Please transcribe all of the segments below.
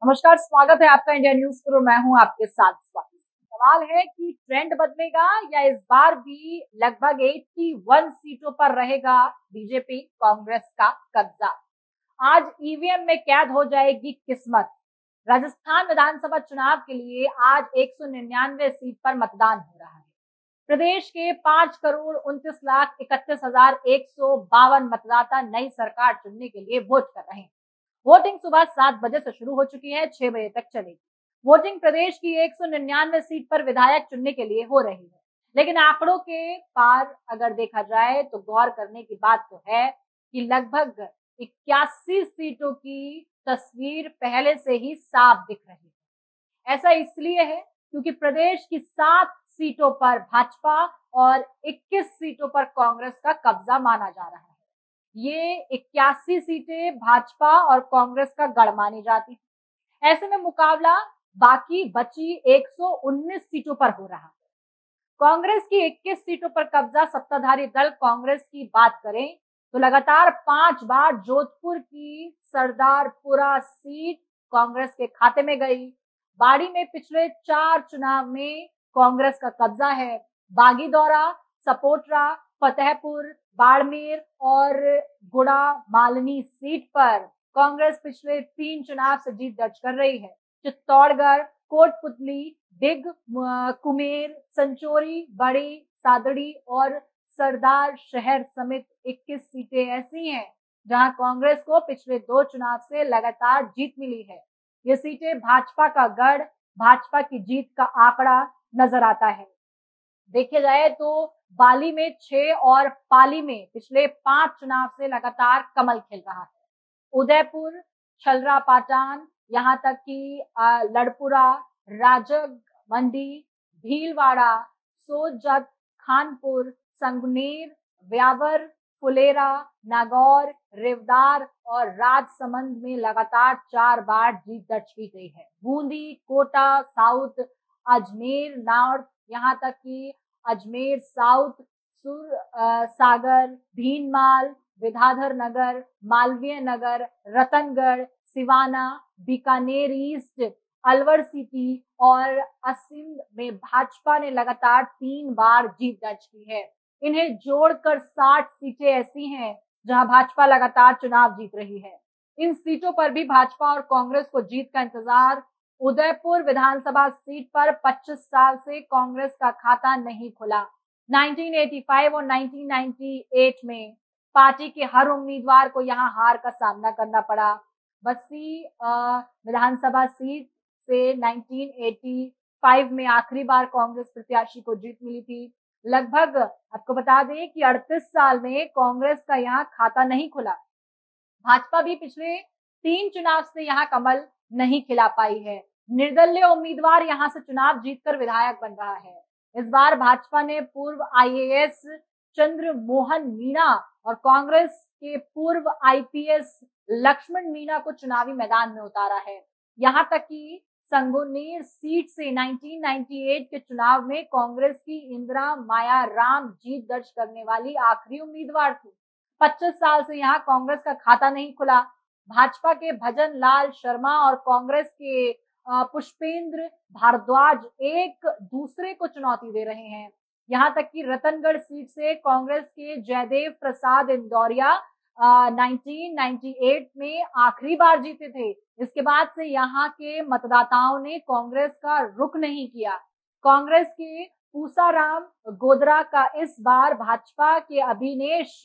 नमस्कार, स्वागत है आपका इंडिया न्यूज पर। मैं हूं आपके साथ स्वाति। सवाल है कि ट्रेंड बदलेगा या इस बार भी लगभग 81 सीटों पर रहेगा बीजेपी कांग्रेस का कब्जा। आज ईवीएम में कैद हो जाएगी किस्मत। राजस्थान विधानसभा चुनाव के लिए आज 199 सीट पर मतदान हो रहा है। प्रदेश के 5,29,31,152 मतदाता नई सरकार चुनने के लिए वोट कर रहे हैं। वोटिंग सुबह 7 बजे से शुरू हो चुकी है, 6 बजे तक चलेगी। वोटिंग प्रदेश की 199 सीट पर विधायक चुनने के लिए हो रही है। लेकिन आंकड़ों के पार अगर देखा जाए तो गौर करने की बात तो है कि लगभग 81 सीटों की तस्वीर पहले से ही साफ दिख रही है। ऐसा इसलिए है क्योंकि प्रदेश की 7 सीटों पर भाजपा और 21 सीटों पर कांग्रेस का कब्जा माना जा रहा है। ये 81 सीटें भाजपा और कांग्रेस का गढ़ मानी जाती है। ऐसे में मुकाबला बाकी बची 119 सीटों पर हो रहा है। कांग्रेस की 21 सीटों पर कब्जा सत्ताधारी दल कांग्रेस की बात करें तो लगातार 5 बार जोधपुर की सरदारपुरा सीट कांग्रेस के खाते में गई। बाड़ी में पिछले 4 चुनाव में कांग्रेस का कब्जा है। बागीदौरा, सपोटरा, फतेहपुर, बाड़मेर और गुड़ा मालनी सीट पर कांग्रेस पिछले 3 चुनाव से जीत दर्ज कर रही है। चित्तौड़गढ़, कोटपुतली, डिग, कुमेर, संचोरी, बड़ी, सादड़ी और सरदार शहर समेत 21 सीटें ऐसी हैं जहां कांग्रेस को पिछले 2 चुनाव से लगातार जीत मिली है। ये सीटें भाजपा का गढ़, भाजपा की जीत का आंकड़ा नजर आता है। देखे जाए तो बाली में 6 और पाली में पिछले 5 चुनाव से लगातार कमल खिल रहा है। उदयपुर, छलरा पाटान, यहाँ तक कि लड़पुरा, राजग मंडी, भीलवाड़ा, सोजत, खानपुर, संगनेर, व्यावर, फुलेरा, नागौर, रेवदार और राजसमंद में लगातार 4 बार जीत दर्ज की गई है। बूंदी, कोटा साउथ, अजमेर नॉर्थ, यहाँ तक कि अजमेर साउथ, सागर, भीनमाल, विद्याधर नगर, मालवीय नगर, रतनगढ़, सिवाना, बीकानेर ईस्ट, अलवर सिटी और असिंध में भाजपा ने लगातार 3 बार जीत दर्ज की है। इन्हें जोड़कर 60 सीटें ऐसी हैं जहां भाजपा लगातार चुनाव जीत रही है। इन सीटों पर भी भाजपा और कांग्रेस को जीत का इंतजार। उदयपुर विधानसभा सीट पर 25 साल से कांग्रेस का खाता नहीं खुला। 1985 और 1998 में पार्टी के हर उम्मीदवार को यहां हार का सामना करना पड़ा। बस्सी विधानसभा सीट से 1985 में आखिरी बार कांग्रेस प्रत्याशी को जीत मिली थी। लगभग आपको बता दें कि 38 साल में कांग्रेस का यहाँ खाता नहीं खुला। भाजपा भी पिछले 3 चुनाव से यहाँ कमल नहीं खिला पाई है। निर्दलीय उम्मीदवार यहाँ से चुनाव जीतकर विधायक बन रहा है। इस बार भाजपा ने पूर्व आईएएस चंद्र मोहन मीणा और कांग्रेस के पूर्व आईपीएस लक्ष्मण मीणा को चुनावी मैदान में उतारा है। यहाँ तक कि संगोनेर सीट से 1998 के चुनाव में कांग्रेस की इंदिरा माया राम जीत दर्ज करने वाली आखिरी उम्मीदवार थी। 25 साल से यहाँ कांग्रेस का खाता नहीं खुला। भाजपा के भजन लाल शर्मा और कांग्रेस के पुष्पेंद्र भारद्वाज एक दूसरे को चुनौती दे रहे हैं। यहाँ तक कि रतनगढ़ सीट से कांग्रेस के जयदेव प्रसाद इंदौरिया 1998 में आखिरी बार जीते थे। इसके बाद से यहाँ के मतदाताओं ने कांग्रेस का रुख नहीं किया। कांग्रेस के पूसाराम गोदरा का इस बार भाजपा के अभिनेश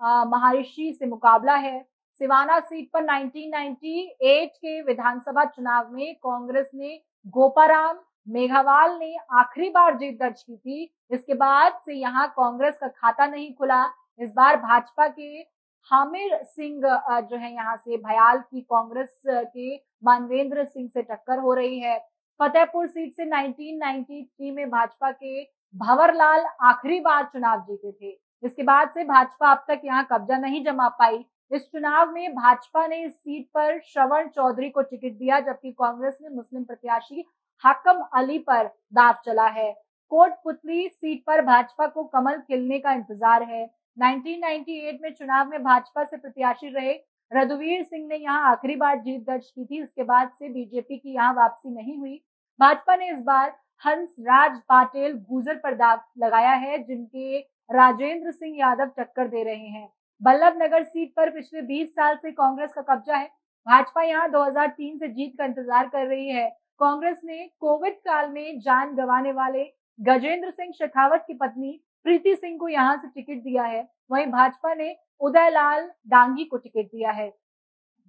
महर्षि से मुकाबला है। सिवाना सीट पर 1998 के विधानसभा चुनाव में कांग्रेस ने गोपाराम मेघावाल ने आखिरी बार जीत दर्ज की थी। इसके बाद से यहाँ कांग्रेस का खाता नहीं खुला। इस बार भाजपा के हामिर सिंह जो है यहाँ से भयाल की कांग्रेस के मानवेंद्र सिंह से टक्कर हो रही है। फतेहपुर सीट से 1993 में भाजपा के भंवरलाल आखिरी बार चुनाव जीते थे। इसके बाद से भाजपा अब तक यहाँ कब्जा नहीं जमा पाई। इस चुनाव में भाजपा ने इस सीट पर श्रवण चौधरी को टिकट दिया, जबकि कांग्रेस ने मुस्लिम प्रत्याशी हाकम अली पर दाव चला है। कोटपुतली सीट पर भाजपा को कमल खिलने का इंतजार है। 1998 में चुनाव में भाजपा से प्रत्याशी रहे रघुवीर सिंह ने यहाँ आखिरी बार जीत दर्ज की थी। इसके बाद से बीजेपी की यहाँ वापसी नहीं हुई। भाजपा ने इस बार हंसराज पाटिल गूजर पर दाव लगाया है, जिनके राजेंद्र सिंह यादव टक्कर दे रहे हैं। बल्लभनगर सीट पर पिछले 20 साल से कांग्रेस का कब्जा है। भाजपा यहाँ 2003 से जीत का इंतजार कर रही है। कांग्रेस ने कोविड काल में जान गंवाने वाले गजेंद्र सिंह शेखावत की पत्नी प्रीति सिंह को यहाँ से टिकट दिया है। वहीं भाजपा ने उदयलाल डांगी को टिकट दिया है।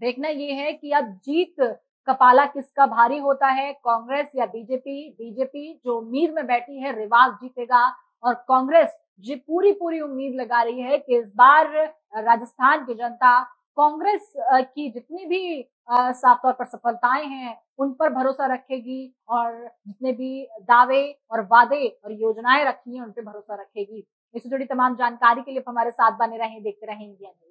देखना ये है कि अब जीत का पाला किसका भारी होता है, कांग्रेस या बीजेपी। बीजेपी जो उम्मीद में बैठी है रिवाज जीतेगा, और कांग्रेस जी पूरी उम्मीद लगा रही है कि इस बार राजस्थान की जनता कांग्रेस की जितनी भी साफ तौर पर सफलताएं हैं उन पर भरोसा रखेगी, और जितने भी दावे और वादे और योजनाएं रखी हैं उन पर भरोसा रखेगी। इससे जुड़ी तमाम जानकारी के लिए हमारे साथ बने रहें, देखते रहें इंडिया न्यूज़।